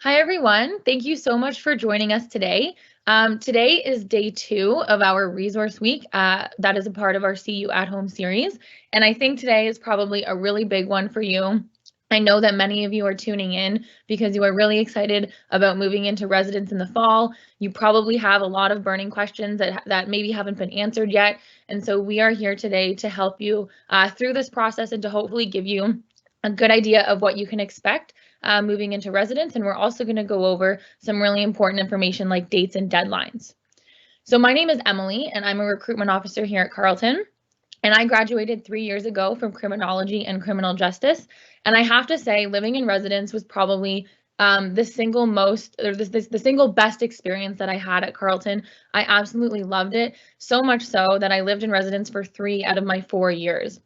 Hi, everyone. Thank you so much for joining us today. Today is day 2 of our resource week. That is a part of our See You at Home series. And I think today is probably a really big one for you. I know that many of you are tuning in because you are really excited about moving into residence in the fall. You probably have a lot of burning questions that maybe haven't been answered yet. And so we are here today to help you through this process and to hopefully give you a good idea of what you can expect moving into residence, and we're also going to go over some really important information like dates and deadlines. So my name is Emily, and I'm a recruitment officer here at Carleton, and I graduated 3 years ago from criminology and criminal justice, and I have to say living in residence was probably the single best experience that I had at Carleton. I absolutely loved it, so much so that I lived in residence for 3 out of my 4 years.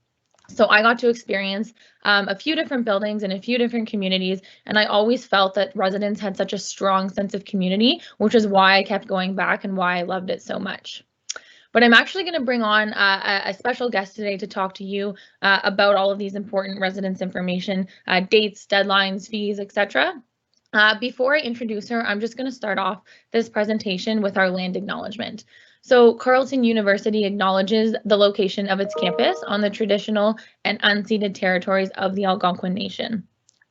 So I got to experience a few different buildings in a few different communities, and I always felt that residents had such a strong sense of community, which is why I kept going back and why I loved it so much. But I'm actually going to bring on a special guest today to talk to you about all of these important residence information, dates, deadlines, fees, etc. Before I introduce her, I'm just going to start off this presentation with our land acknowledgement. So Carleton University acknowledges the location of its campus on the traditional and unceded territories of the Algonquin Nation.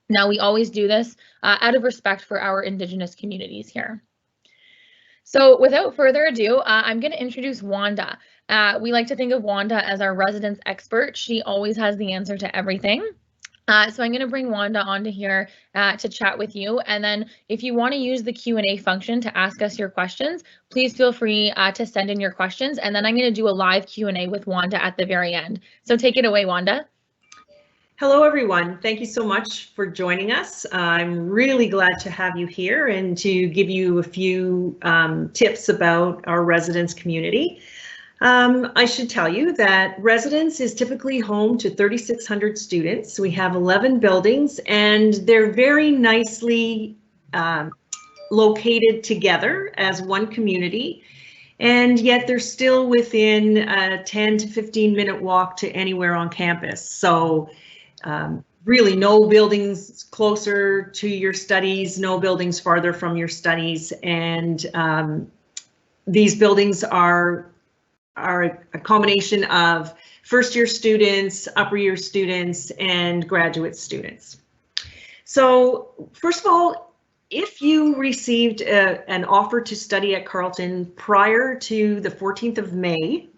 Now, we always do this out of respect for our Indigenous communities here. So without further ado, I'm going to introduce Wanda. We like to think of Wanda as our residence expert. She always has the answer to everything. So I'm going to bring Wanda onto here to chat with you. And then if you want to use the Q&A function to ask us your questions, please feel free to send in your questions. And then I'm going to do a live Q&A with Wanda at the very end. So take it away, Wanda. Hello, everyone. Thank you so much for joining us. I'm really glad to have you here and to give you a few tips about our residence community. I should tell you that residence is typically home to 3,600 students. We have 11 buildings, and they're very nicely located together as one community, and yet they're still within a 10 to 15-minute walk to anywhere on campus. So really no buildings closer to your studies, no buildings farther from your studies, and these buildings are a combination of first-year students, upper-year students, and graduate students. So first of all, if you received an offer to study at Carleton prior to the 14th of May,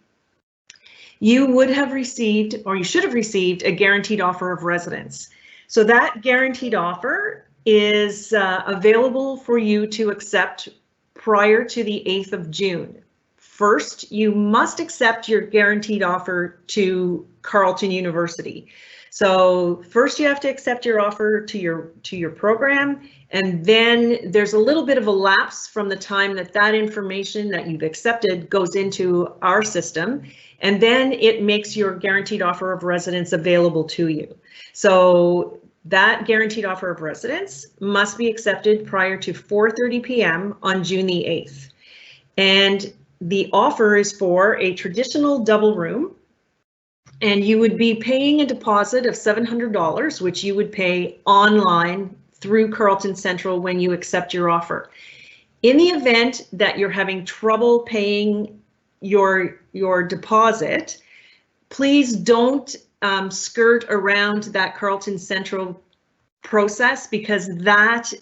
you would have received, or you should have received, a guaranteed offer of residence. So that guaranteed offer is available for you to accept prior to the 8th of June. First, you must accept your guaranteed offer to Carleton University. So first you have to accept your offer to your program, and then there's a little bit of a lapse from the time that information that you've accepted goes into our system, and then it makes your guaranteed offer of residence available to you. So that guaranteed offer of residence must be accepted prior to 4:30 p.m. on June the 8th. And the offer is for a traditional double room, and you would be paying a deposit of $700, which you would pay online through Carleton Central when you accept your offer. In the event that you're having trouble paying your deposit, please don't skirt around that Carleton Central process, because that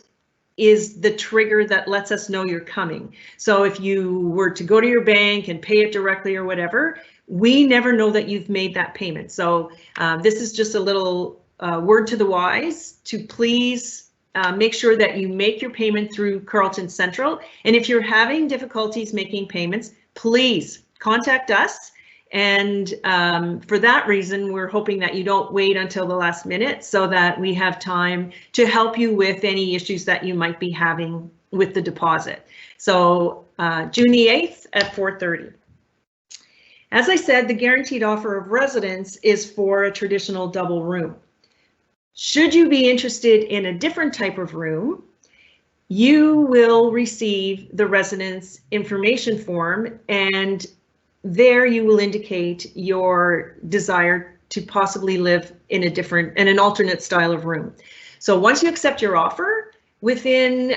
is the trigger that lets us know you're coming. So if you were to go to your bank and pay it directly or whatever, we never know that you've made that payment. So this is just a little word to the wise to please make sure that you make your payment through Carleton Central. And if you're having difficulties making payments, please contact us. And for that reason, we're hoping that you don't wait until the last minute so that we have time to help you with any issues that you might be having with the deposit. So June the 8th at 4:30. As I said, the guaranteed offer of residence is for a traditional double room. Should you be interested in a different type of room, you will receive the residence information form, and there you will indicate your desire to possibly live in an alternate style of room. So once you accept your offer, within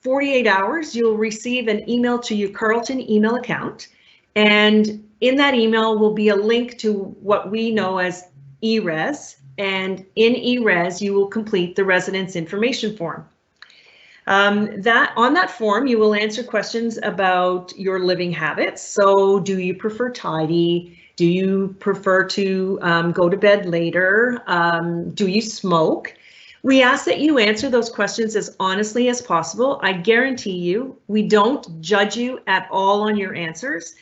48 hours, you'll receive an email to your Carleton email account. And in that email will be a link to what we know as ERES. And in ERES, you will complete the residence information form. On that form, you will answer questions about your living habits. So do you prefer tidy? Do you prefer to go to bed later? Do you smoke? We ask that you answer those questions as honestly as possible. I guarantee you, we don't judge you at all on your answers,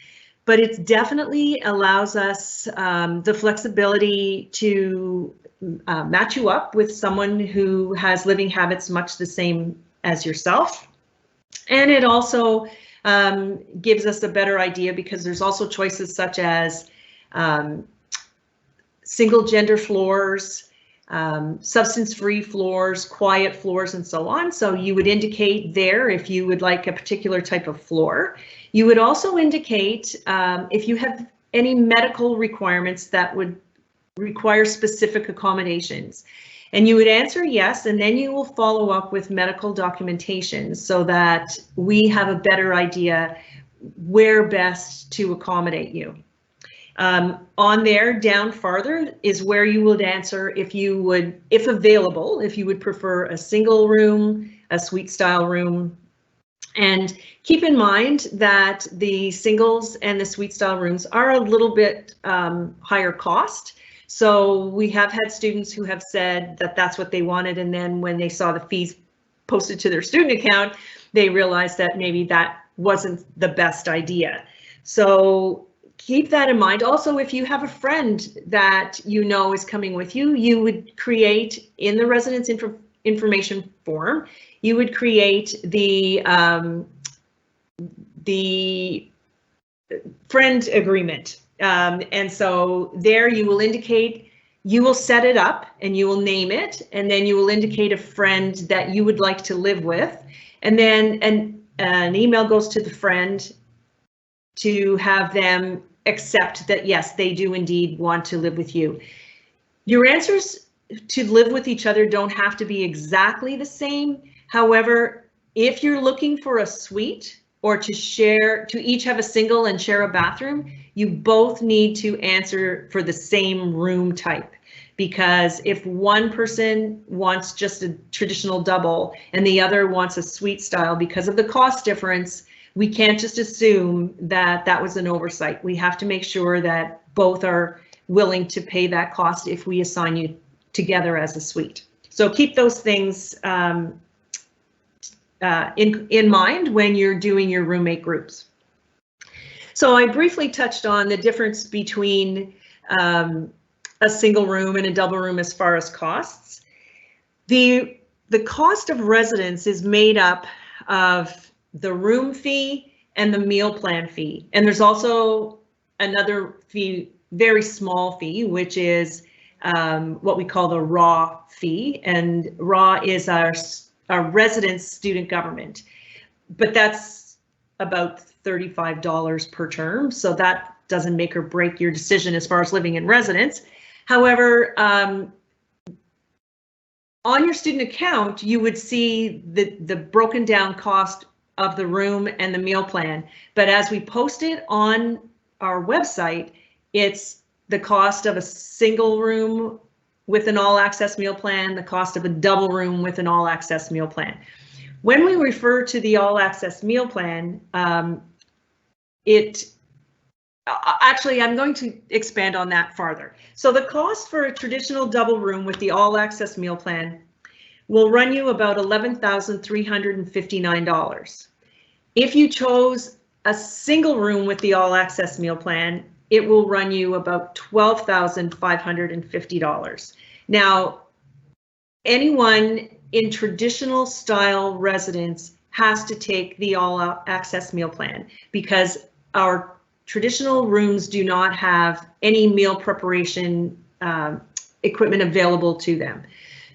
but it definitely allows us the flexibility to match you up with someone who has living habits much the same as yourself. And it also gives us a better idea, because there's also choices such as single gender floors, substance-free floors, quiet floors, and so on. So you would indicate there if you would like a particular type of floor. You would also indicate if you have any medical requirements that would require specific accommodations. And you would answer yes, and then you will follow up with medical documentation so that we have a better idea where best to accommodate you. On there, down farther, is where you would answer if you would, if available, if you would prefer a single room, a suite style room. And keep in mind that the singles and the suite style rooms are a little bit higher cost. So we have had students who have said that that's what they wanted, and then when they saw the fees posted to their student account, they realized that maybe that wasn't the best idea. So keep that in mind. Also, if you have a friend that you know is coming with you, you would create in the residence information form, you would create the friend agreement. And so there you will indicate, you will set it up and you will name it, and then you will indicate a friend that you would like to live with. And then an email goes to the friend to have them accept that, yes, they do indeed want to live with you. Your answers to live with each other don't have to be exactly the same. However, if you're looking for a suite or to share, to each have a single and share a bathroom, you both need to answer for the same room type. Because if one person wants just a traditional double and the other wants a suite style, because of the cost difference, we can't just assume that that was an oversight. We have to make sure that both are willing to pay that cost if we assign you together as a suite. So keep those things in mind when you're doing your roommate groups. So I briefly touched on the difference between a single room and a double room as far as costs. The cost of residence is made up of the room fee and the meal plan fee. And there's also another fee, very small fee, which is what we call the raw fee. And raw is our residence student government, but that's about $35 per term. So that doesn't make or break your decision as far as living in residence. However, on your student account, you would see the broken down cost of the room and the meal plan. But as we post it on our website, it's the cost of a single room with an all access meal plan, the cost of a double room with an all access meal plan. When we refer to the all access meal plan, actually, I'm going to expand on that farther. So the cost for a traditional double room with the all access meal plan will run you about $11,359. If you chose a single room with the all access meal plan, it will run you about $12,550. Now, anyone in traditional style residence has to take the all access meal plan because our traditional rooms do not have any meal preparation equipment available to them.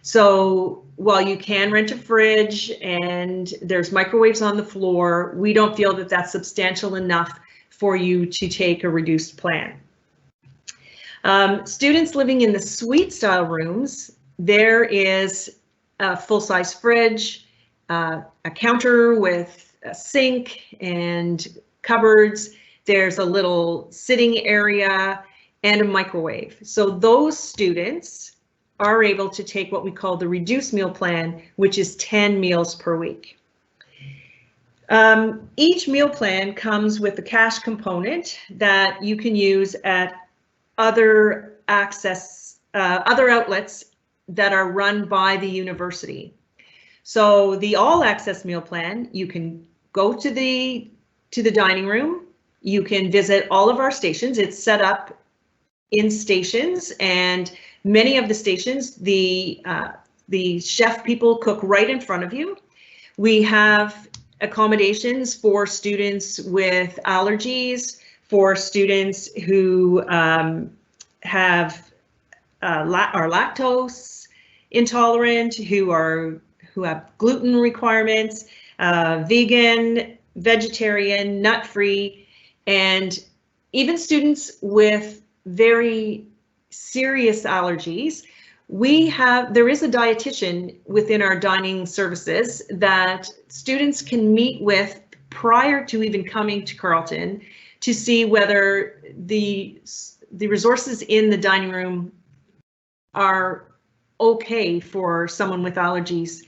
So while you can rent a fridge and there's microwaves on the floor, we don't feel that that's substantial enough for you to take a reduced plan. Students living in the suite style rooms, there is a full-size fridge, a counter with a sink and cupboards. There's a little sitting area and a microwave. So those students are able to take what we call the reduced meal plan, which is 10 meals per week. Each meal plan comes with a cash component that you can use at other outlets that are run by the university. So the all access meal plan, you can go to the dining room. You can visit all of our stations. It's set up in stations, and many of the stations, the chef people cook right in front of you. We have accommodations for students with allergies, for students who are lactose intolerant, who have gluten requirements, vegan, vegetarian, nut-free, and even students with very serious allergies. There is a dietitian within our dining services that students can meet with prior to even coming to Carleton to see whether the resources in the dining room are okay for someone with allergies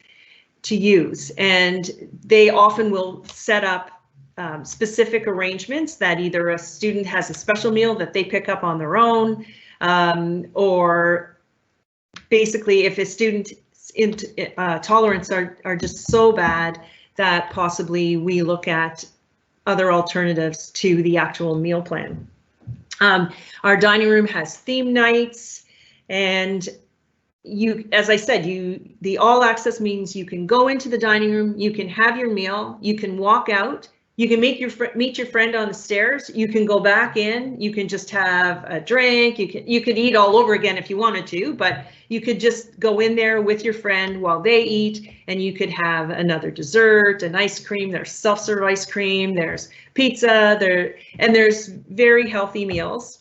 to use. And they often will set up specific arrangements that either a student has a special meal that they pick up on their own, or basically if a student's tolerance are just so bad that possibly we look at other alternatives to the actual meal plan. Our dining room has theme nights, and as I said, the all access means you can go into the dining room, you can have your meal, you can walk out, you can meet your friend on the stairs, you can go back in, you can just have a drink, you could eat all over again if you wanted to, but you could just go in there with your friend while they eat, and you could have another dessert, an ice cream. There's self-serve ice cream, there's pizza, and there's very healthy meals.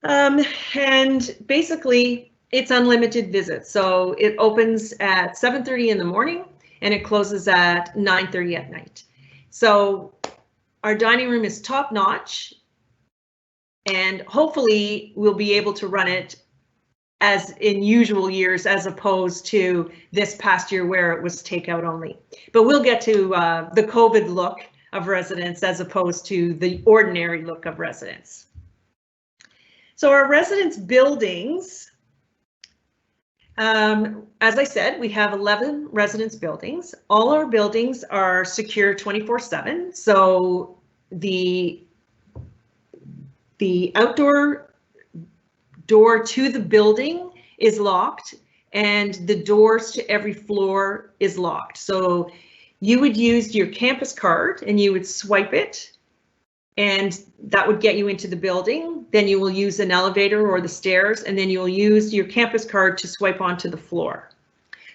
And basically it's unlimited visits. So it opens at 7:30 in the morning and it closes at 9:30 at night. So our dining room is top notch, and hopefully we'll be able to run it as in usual years, as opposed to this past year where it was takeout only. But we'll get to the COVID look of residents as opposed to the ordinary look of residents. So our residence buildings, as I said, we have 11 residence buildings. All our buildings are secure 24/7. So the outdoor door to the building is locked, and the doors to every floor is locked. So you would use your campus card and you would swipe it, and that would get you into the building. Then you will use an elevator or the stairs, and then you'll use your campus card to swipe onto the floor.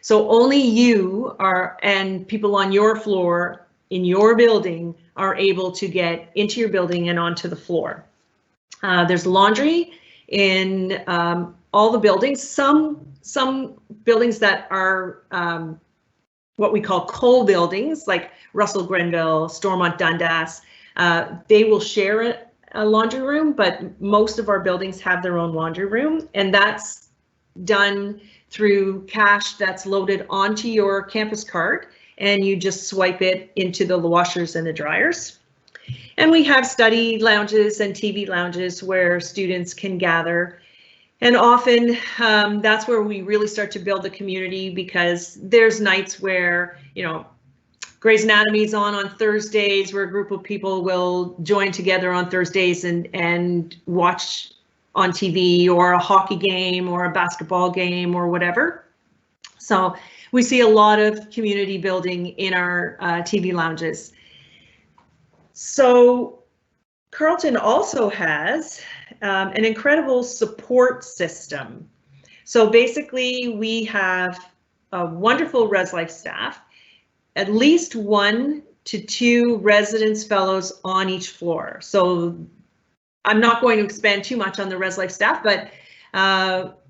So only you and people on your floor in your building are able to get into your building and onto the floor. There's laundry in all the buildings. Some buildings that are what we call co-buildings, like Russell Grenville, Stormont Dundas, they will share a laundry room, but most of our buildings have their own laundry room, and that's done through cash that's loaded onto your campus card, and you just swipe it into the washers and the dryers. And we have study lounges and TV lounges where students can gather. And often that's where we really start to build the community, because there's nights where, Grey's Anatomy is on Thursdays, where a group of people will join together on Thursdays and watch on TV, or a hockey game or a basketball game or whatever. So we see a lot of community building in our TV lounges. So Carleton also has an incredible support system. So basically we have a wonderful Res Life staff, at least 1 to 2 residence fellows on each floor. So I'm not going to expand too much on the Res Life staff, but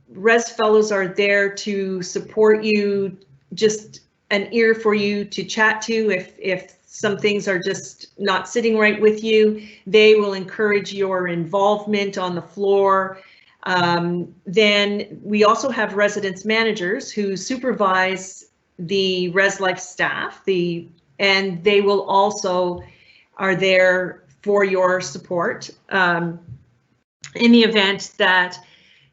Res fellows are there to support you, just an ear for you to chat to if some things are just not sitting right with you. They will encourage your involvement on the floor. Then we also have residence managers who supervise the Res Life staff, and they will also are there for your support in the event that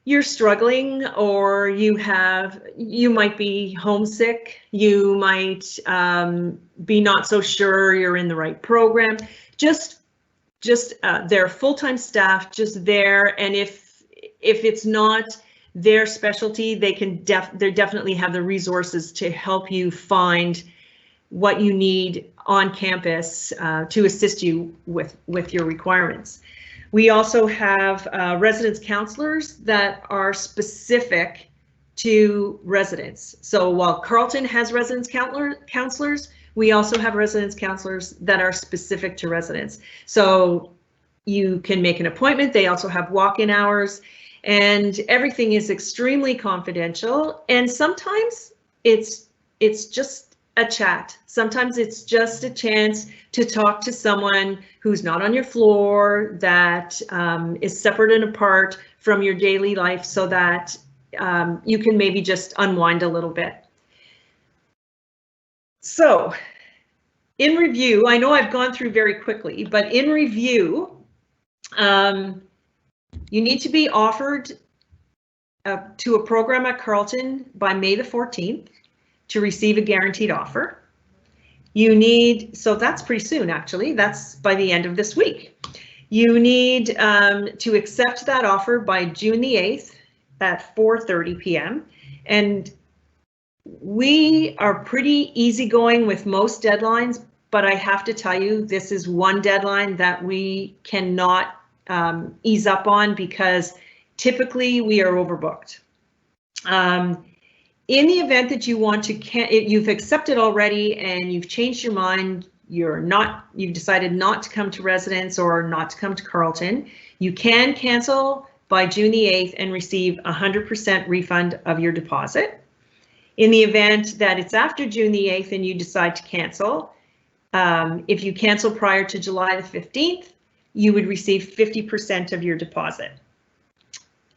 you're struggling, or you might be homesick, you might be not so sure you're in the right program. Just their full-time staff just there, and if it's not their specialty, they definitely have the resources to help you find what you need on campus to assist you with your requirements. We also have residence counselors that are specific to residents. So while Carleton has residence counselors, we also have residence counselors that are specific to residents. So you can make an appointment. They also have walk-in hours, and everything is extremely confidential. And sometimes it's just a chat. Sometimes it's just a chance to talk to someone who's not on your floor, that is separate and apart from your daily life, so that you can maybe just unwind a little bit. So in review, I know I've gone through very quickly, but in review, you need to be offered to a program at Carleton by May the 14th. To receive a guaranteed offer. You need, so that's pretty soon actually, that's by the end of this week. You need to accept that offer by June the 8th at 4:30 p.m. And we are pretty easygoing with most deadlines, but I have to tell you, this is one deadline that we cannot ease up on, because typically we are overbooked. In the event that you want to, you've accepted already and you've changed your mind, you've decided not to come to residence or not to come to Carleton, you can cancel by June the 8th and receive 100% refund of your deposit. In the event that it's after June the 8th and you decide to cancel, if you cancel prior to July the 15th, you would receive 50% of your deposit.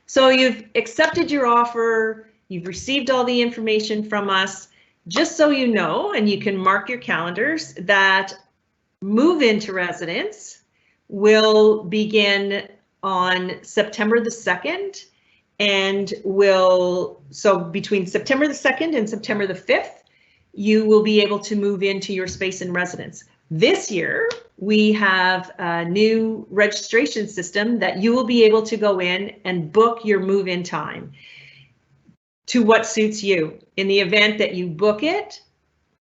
So you've accepted your offer, you've received all the information from us. Just so you know, and you can mark your calendars, that move into residence will begin on September the 2nd, and so between September the 2nd and September the 5th, you will be able to move into your space in residence. This year, we have a new registration system that you will be able to go in and book your move-in time to what suits you. In the event that you book it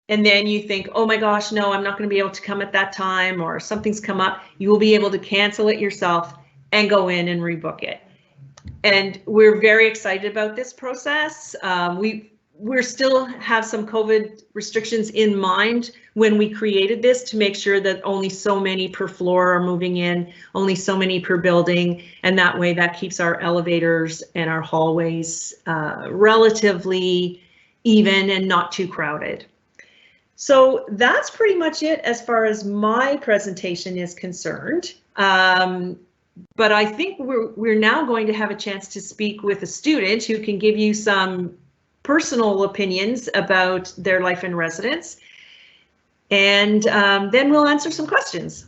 and then you think, oh my gosh, no, I'm not going to be able to come at that time, or something's come up, you will be able to cancel it yourself and go in and rebook it. And we're very excited about this process. We're still have some COVID restrictions in mind when we created this, to make sure that only so many per floor are moving in, only so many per building, and that way that keeps our elevators and our hallways relatively even and not too crowded. So that's pretty much it as far as my presentation is concerned. But I think we're now going to have a chance to speak with a student who can give you some personal opinions about their life in residence, and then we'll answer some questions.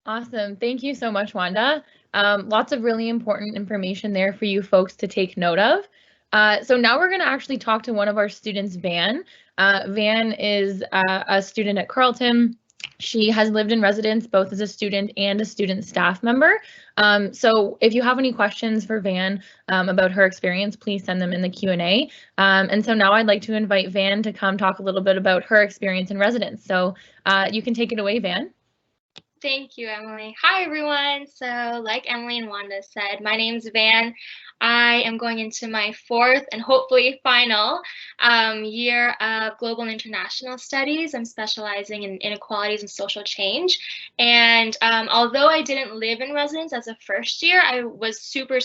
Awesome. Thank you so much, Wanda. Lots of really important information there for you folks to take note of. So now we're going to actually talk to one of our students, Van. Van is a student at Carleton. She has lived in residence both as a student and a student staff member. So if you have any questions for Van about her experience, please send them in the Q&A. And so now I'd like to invite Van to come talk a little bit about her experience in residence. So you can take it away, Van. Thank you, Emily. Hi, everyone. So like Emily and Wanda said, my name's Van. I am going into my fourth and hopefully final year of global and international studies. I'm specializing in inequalities and social change. And although I didn't live in residence as a first year, I was super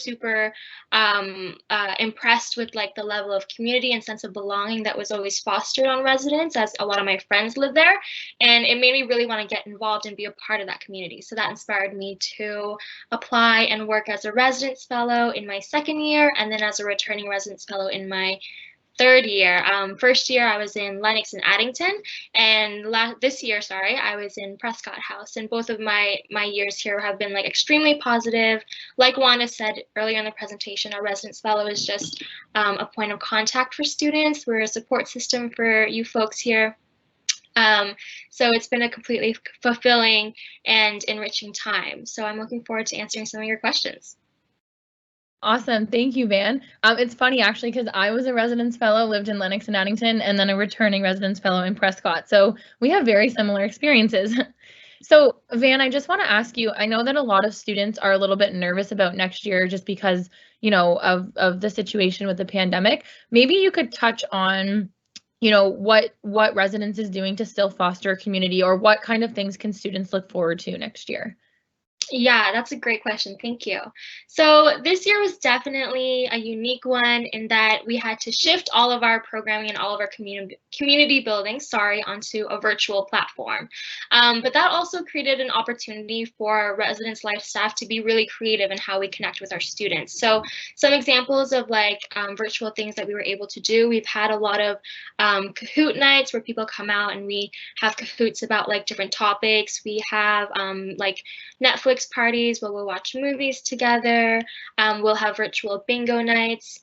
impressed with like the level of community and sense of belonging that was always fostered on residence, as a lot of my friends live there. And it made me really want to get involved and be a part of that community. So that inspired me to apply and work as a residence fellow in my second year, and then as a returning residence fellow in my third year. First year I was in Lennox and Addington, and this year, sorry, I was in Prescott House. And both of my years here have been like extremely positive. Like Wanda said earlier in the presentation, our residence fellow is just a point of contact for students. We're a support system for you folks here. So it's been a completely fulfilling and enriching time. So I'm looking forward to answering some of your questions. Awesome. Thank you, Van. It's funny, actually, because I was a residence fellow, lived in Lennox and Addington, and then a returning residence fellow in Prescott. So we have very similar experiences. So, Van, I just want to ask you, I know that a lot of students are a little bit nervous about next year just because, you know, of the situation with the pandemic. Maybe you could touch on, you know, what residence is doing to still foster a community, or what kind of things can students look forward to next year? Yeah, that's a great question. Thank you. So this year was definitely a unique one in that we had to shift all of our programming and all of our community building, onto a virtual platform. But that also created an opportunity for our residence life staff to be really creative in how we connect with our students. So some examples of like virtual things that we were able to do, we've had a lot of Kahoot nights where people come out and we have Kahoots about like different topics. We have like Netflix parties where we'll watch movies together. We'll have virtual bingo nights.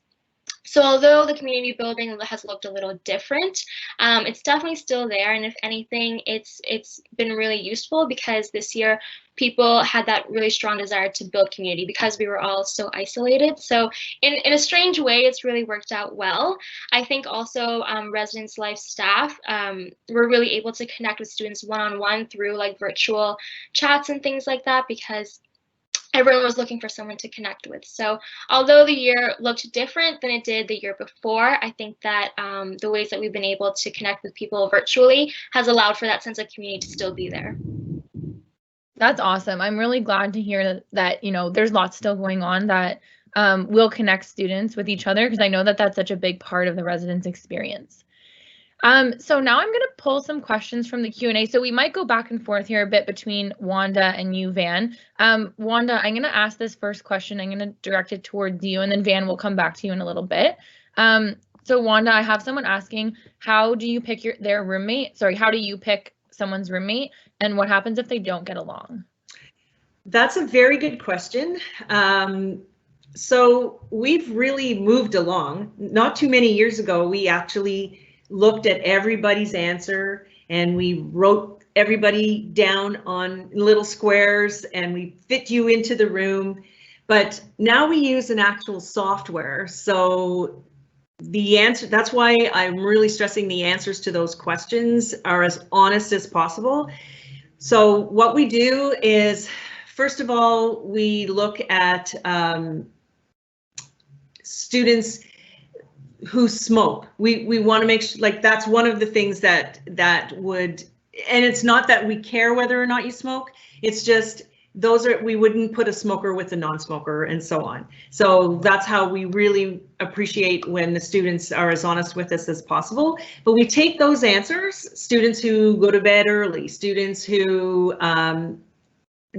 So although the community building has looked a little different, it's definitely still there. And if anything, it's been really useful because this year people had that really strong desire to build community because we were all so isolated. So in a strange way, it's really worked out well. I think also residence life staff were really able to connect with students one-on-one through like virtual chats and things like that because everyone was looking for someone to connect with. So although the year looked different than it did the year before, I think that the ways that we've been able to connect with people virtually has allowed for that sense of community to still be there. That's awesome. I'm really glad to hear that, you know, there's lots still going on that will connect students with each other, because I know that that's such a big part of the residence experience. So now I'm going to pull some questions from the Q&A. So we might go back and forth here a bit between Wanda and you, Van. Wanda, I'm going to ask this first question. I'm going to direct it towards you, and then Van will come back to you in a little bit. So Wanda, I have someone asking, how do you pick their roommate? Sorry, how do you pick someone's roommate, and what happens if they don't get along? That's a very good question. So we've really moved along. Not too many years ago, we actually looked at everybody's answer and we wrote everybody down on little squares and we fit you into the room. But now we use an actual software. So the answer, that's why I'm really stressing the answers to those questions are as honest as possible. So what we do is, first of all, we look at students who smoke. We want to make sure, like, that's one of the things that would, and it's not that we care whether or not you smoke, it's just we wouldn't put a smoker with a non-smoker and so on. So that's how we really appreciate when the students are as honest with us as possible. But we take those answers, students who go to bed early, students who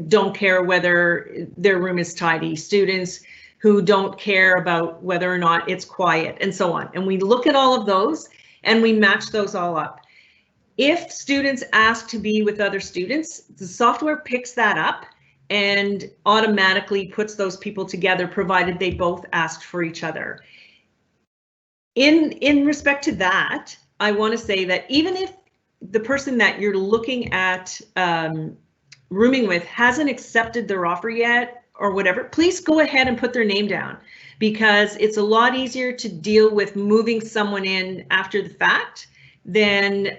don't care whether their room is tidy, students who don't care about whether or not it's quiet, and so on. And we look at all of those and we match those all up. If students ask to be with other students, the software picks that up and automatically puts those people together, provided they both asked for each other. In respect to that, I want to say that even if the person that you're looking at rooming with hasn't accepted their offer yet, or whatever, please go ahead and put their name down, because it's a lot easier to deal with moving someone in after the fact than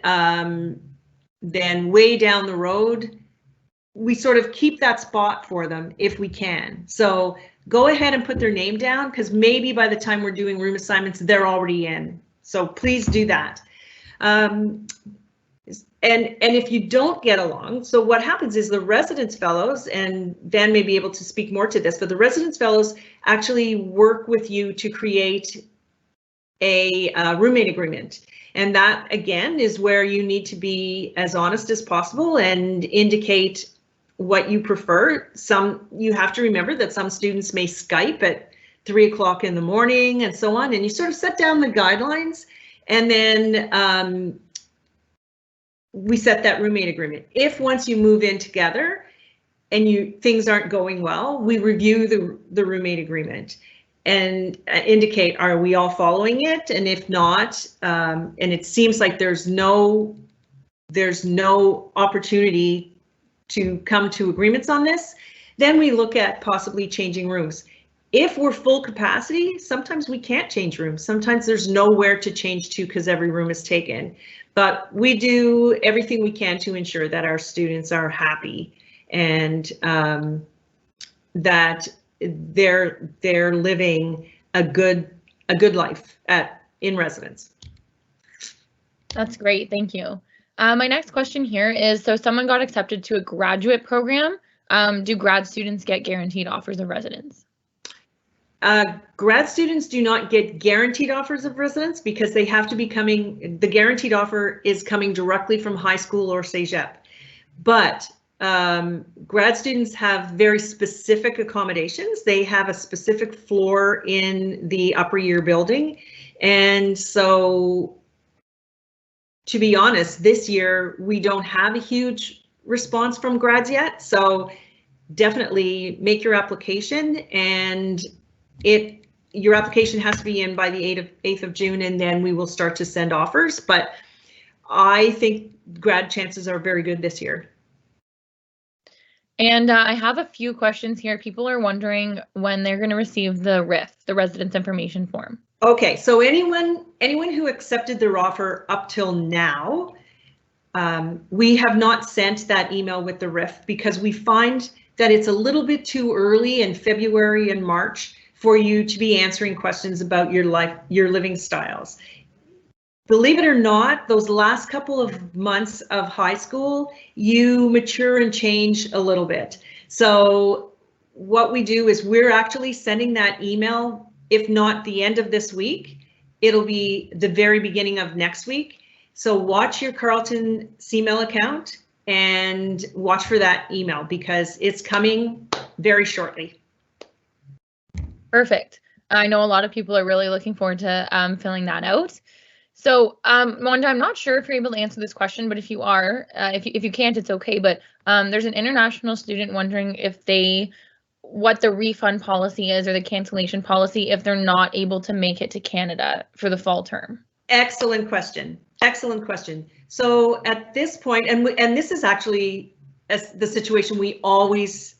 way down the road. We sort of keep that spot for them if we can. So go ahead and put their name down, because maybe by the time we're doing room assignments, they're already in. So please do that. And if you don't get along, so what happens is the residence fellows, and Van may be able to speak more to this, but the residence fellows actually work with you to create a roommate agreement. And that, again, is where you need to be as honest as possible and indicate what you prefer. You have to remember that some students may Skype at 3 o'clock in the morning and so on, and you sort of set down the guidelines, and then we set that roommate agreement. If once you move in together and things aren't going well, we review the roommate agreement and indicate, are we all following it? And if not, and it seems like there's no opportunity to come to agreements on this, then we look at possibly changing rooms. If we're full capacity, sometimes we can't change rooms. Sometimes there's nowhere to change to because every room is taken. But we do everything we can to ensure that our students are happy and that they're living a good life in residence. That's great, thank you. My next question here is, so someone got accepted to a graduate program. Do grad students get guaranteed offers of residence? Grad students do not get guaranteed offers of residence because they have to be the guaranteed offer is coming directly from high school or cégep. But grad students have very specific accommodations. They have a specific floor in the upper year building. And so, to be honest, this year we don't have a huge response from grads yet. So definitely make your application, and your application has to be in by the 8th of June, and then we will start to send offers. But I think grad chances are very good this year. And I have a few questions here. People are wondering when they're going to receive the RIF, the residence information form. Okay, so anyone who accepted their offer up till now, we have not sent that email with the RIF because we find that it's a little bit too early in February and March for you to be answering questions about your living styles. Believe it or not, those last couple of months of high school, you mature and change a little bit. So what we do is we're actually sending that email, if not the end of this week, it'll be the very beginning of next week. So watch your Carleton CMail account and watch for that email because it's coming very shortly. Perfect. I know a lot of people are really looking forward to filling that out. So, Wanda, I'm not sure if you're able to answer this question, but if you are, if you can't, it's okay. But there's an international student wondering what the refund policy is or the cancellation policy if they're not able to make it to Canada for the fall term. Excellent question. Excellent question. So at this point, and this is actually the situation we always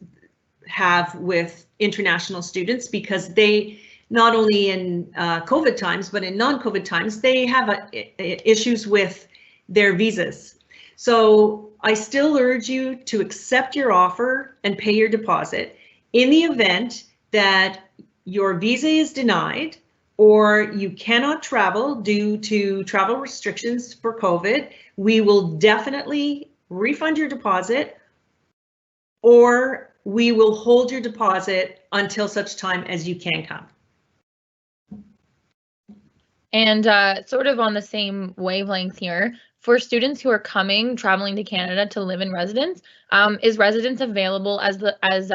have with international students, because they, not only in COVID times, but in non-COVID times, they have issues with their visas. So I still urge you to accept your offer and pay your deposit. In the event that your visa is denied or you cannot travel due to travel restrictions for COVID, we will definitely refund your deposit, or we will hold your deposit until such time as you can come. And sort of on the same wavelength here, for students who are traveling to Canada to live in residence, is residence available as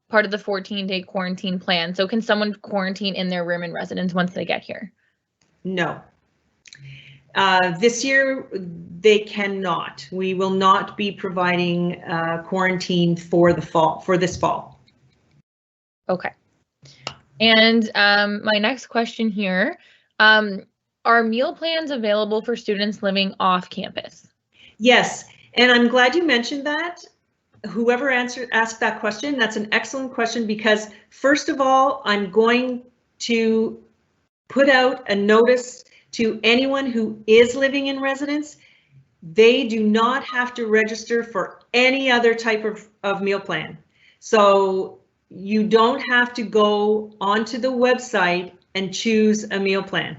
part of the 14-day quarantine plan? So can someone quarantine in their room in residence once they get here? No. This year they cannot. We will not be providing quarantine for this fall. Okay. And my next question here, are meal plans available for students living off campus? Yes, and I'm glad you mentioned that. Whoever asked that question, that's an excellent question, because first of all, I'm going to put out a notice to anyone who is living in residence. They do not have to register for any other type of meal plan. So you don't have to go onto the website and choose a meal plan.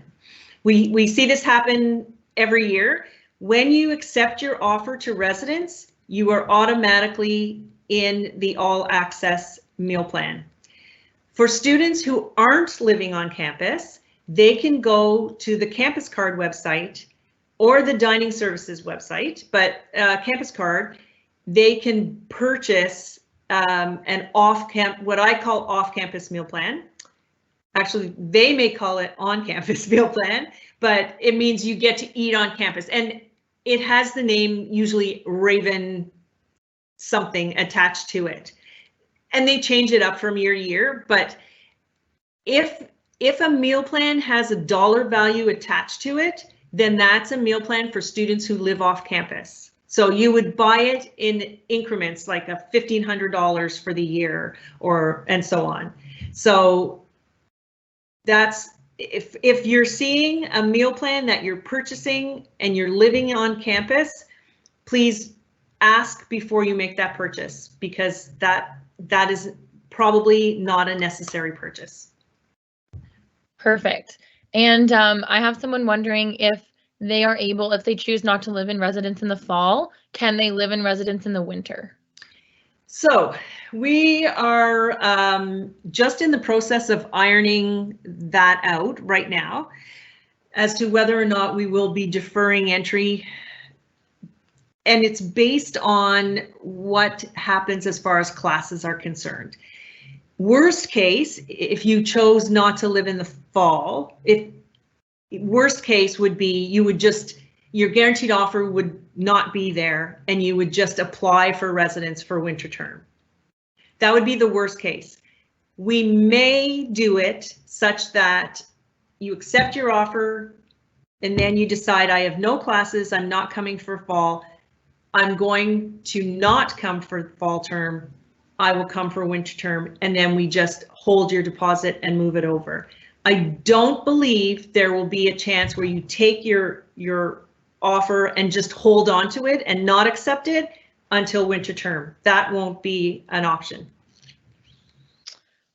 We see this happen every year. When you accept your offer to residents, you are automatically in the all access meal plan. For students who aren't living on campus, they can go to the Campus Card website or the Dining Services website, but Campus Card, they can purchase an what I call off-campus meal plan. Actually, they may call it on-campus meal plan, but it means you get to eat on campus, and it has the name usually Raven something attached to it, and they change it up from year to year. But if a meal plan has a dollar value attached to it, then that's a meal plan for students who live off campus. So you would buy it in increments, like a $1,500 for the year, and so on. So that's, if you're seeing a meal plan that you're purchasing and you're living on campus, please ask before you make that purchase, because that is probably not a necessary purchase. Perfect. And I have someone wondering if they are able, if they choose not to live in residence in the fall, can they live in residence in the winter? So we are just in the process of ironing that out right now as to whether or not we will be deferring entry. And it's based on what happens as far as classes are concerned. Worst case, if you chose not to live in the fall, worst case would be your guaranteed offer would not be there and you would just apply for residence for winter term. That would be the worst case. We may do it such that you accept your offer and then you decide, I have no classes, I'm not coming for fall, I'm going to not come for fall term, I will come for winter term, and then we just hold your deposit and move it over. I don't believe there will be a chance where you take your offer and just hold on to it and not accept it until winter term. That won't be an option.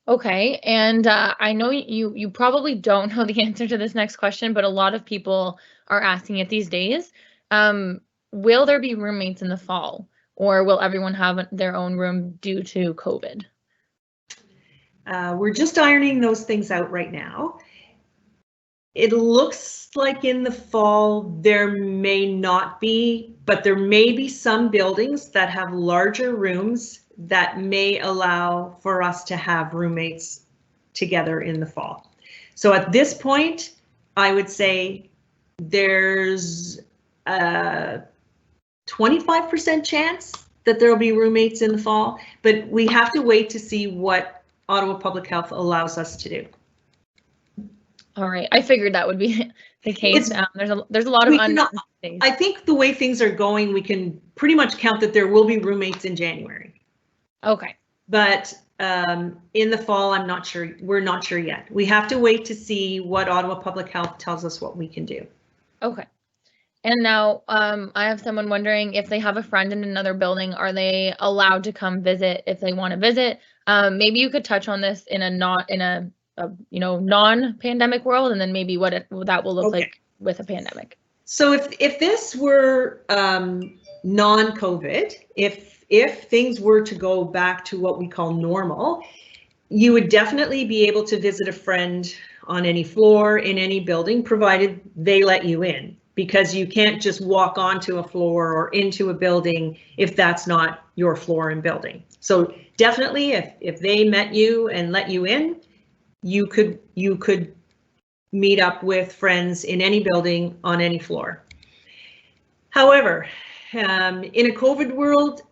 Okay, and I know you probably don't know the answer to this next question, but a lot of people are asking it these days. Will there be roommates in the fall, or will everyone have their own room due to COVID? We're just ironing those things out right now. It looks like in the fall there may not be, but there may be some buildings that have larger rooms that may allow for us to have roommates together in the fall. So at this point, I would say there's a 25% chance that there will be roommates in the fall, but we have to wait to see what Ottawa Public Health allows us to do. All right, I figured that would be the case. There's a lot of unknowns. I think the way things are going, we can pretty much count that there will be roommates in January. Okay. But in the fall, I'm not sure. We're not sure yet. We have to wait to see what Ottawa Public Health tells us what we can do. Okay. And now I have someone wondering if they have a friend in another building, are they allowed to come visit if they want to visit? Maybe you could touch on this in a non-pandemic world, and then maybe what that will look like with a pandemic. So if this were non-COVID, if things were to go back to what we call normal, you would definitely be able to visit a friend on any floor in any building, provided they let you in, because you can't just walk onto a floor or into a building if that's not your floor and building. So definitely, if they met you and let you in, you could meet up with friends in any building on any floor. However, in a COVID world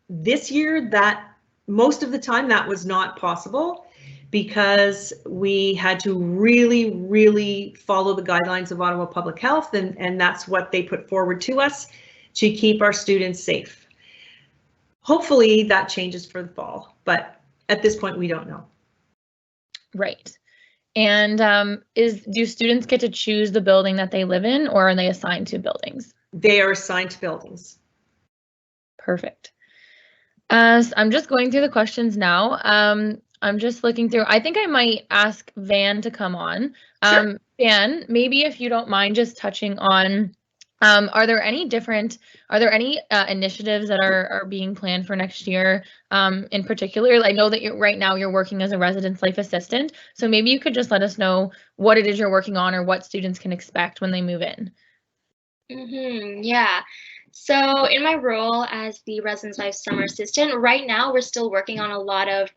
this year, that most of the time that was not possible, because we had to really, really follow the guidelines of Ottawa Public Health, and that's what they put forward to us to keep our students safe. Hopefully that changes for the fall, but at this point we don't know. Right. And do students get to choose the building that they live in, or are they assigned to buildings? They are assigned to buildings. Perfect. I'm just going through the questions now. I'm just looking through. I think I might ask Van to come on. Sure. Van, maybe if you don't mind just touching on, are there any initiatives that are being planned for next year in particular? I know that right now you're working as a residence life assistant, so maybe you could just let us know what it is you're working on or what students can expect when they move in. Yeah. So in my role as the Residence Life Summer Assistant, right now we're still working on a lot of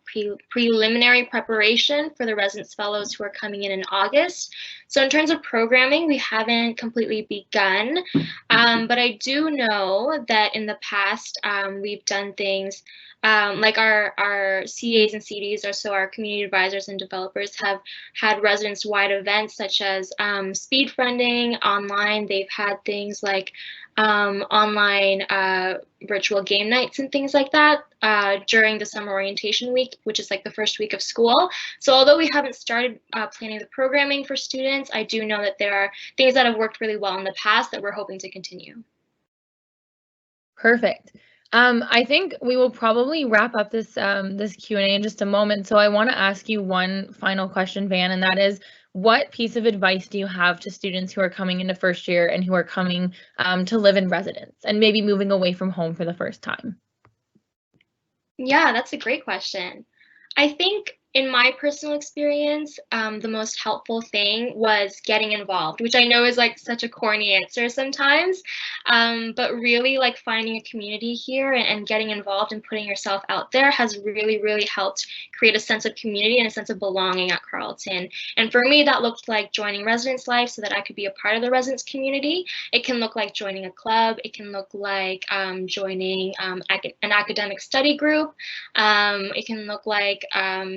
preliminary preparation for the residence fellows who are coming in August. So in terms of programming, we haven't completely begun, but I do know that in the past we've done things like our CAs and CDs, or so our community advisors and developers, have had residence-wide events such as speed friending online. They've had things like online virtual game nights and things like that during the summer orientation week, which is like the first week of school. So although we haven't started planning the programming for students, I do know that there are things that have worked really well in the past that we're hoping to continue. Perfect. I think we will probably wrap up this this Q&A in just a moment. So I want to ask you one final question, Van, and that is, what piece of advice do you have to students who are coming into first year and who are coming to live in residence and maybe moving away from home for the first time? Yeah, that's a great question. I think in my personal experience, the most helpful thing was getting involved, which I know is like such a corny answer sometimes, but really like finding a community here and getting involved and putting yourself out there has really, really helped create a sense of community and a sense of belonging at Carleton. And for me, that looked like joining Residence Life so that I could be a part of the residence community. It can look like joining a club. It can look like joining an academic study group. It can look like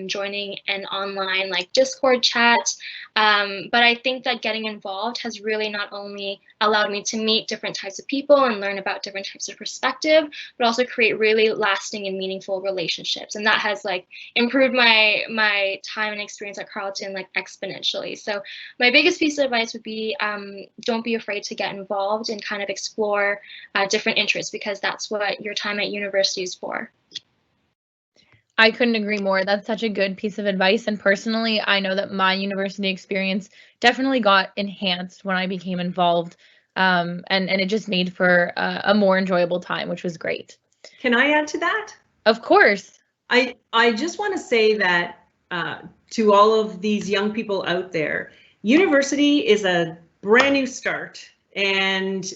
joining an online like Discord chat. But I think that getting involved has really not only allowed me to meet different types of people and learn about different types of perspective, but also create really lasting and meaningful relationships. And that has like improved my time and experience at Carleton like exponentially. So my biggest piece of advice would be don't be afraid to get involved and kind of explore different interests, because that's what your time at university is for. I couldn't agree more. That's such a good piece of advice. And personally, I know that my university experience definitely got enhanced when I became involved. And it just made for a more enjoyable time, which was great. Can I add to that? Of course. I just want to say that to all of these young people out there, university is a brand new start, and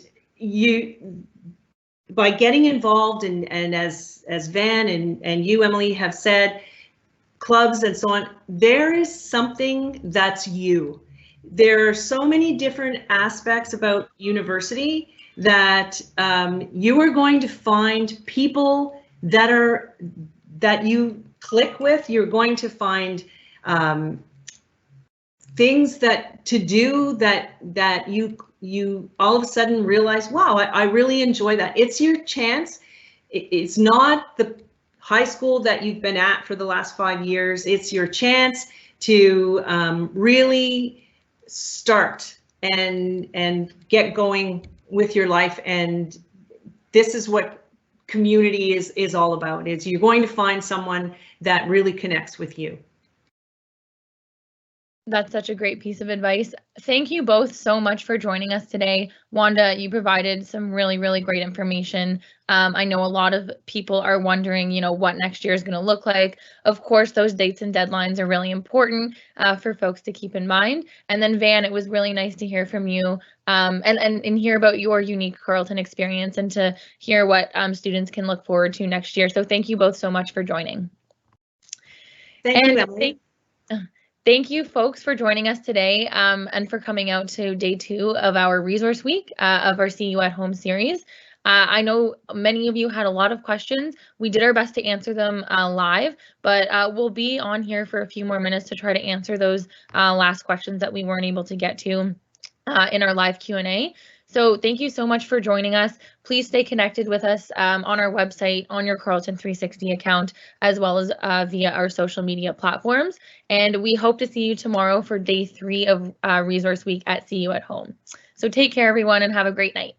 by getting involved and as Van and you, Emily, have said, clubs and so on, there is something that's you. There are so many different aspects about university that you are going to find people that you click with. You're going to find things to do that you all of a sudden realize, wow, I really enjoy that. It's your chance. It's not the high school that you've been at for the last 5 years. It's your chance to really start and get going with your life. And this is what community is all about. Is you're going to find someone that really connects with you. That's such a great piece of advice. Thank you both so much for joining us today. Wanda, you provided some really, really great information. I know a lot of people are wondering, what next year is going to look like. Of course, those dates and deadlines are really important for folks to keep in mind. And then Van, it was really nice to hear from you and hear about your unique Carleton experience and to hear what students can look forward to next year. So thank you both so much for joining. Thank you, Emily. Thank you, folks, for joining us today and for coming out to day 2 of our Resource Week of our See You at Home series. I know many of you had a lot of questions. We did our best to answer them live, but we'll be on here for a few more minutes to try to answer those last questions that we weren't able to get to in our live Q&A. So thank you so much for joining us. Please stay connected with us on our website, on your Carleton 360 account, as well as via our social media platforms. And we hope to see you tomorrow for day 3 of Resource Week at See You at Home. So take care, everyone, and have a great night.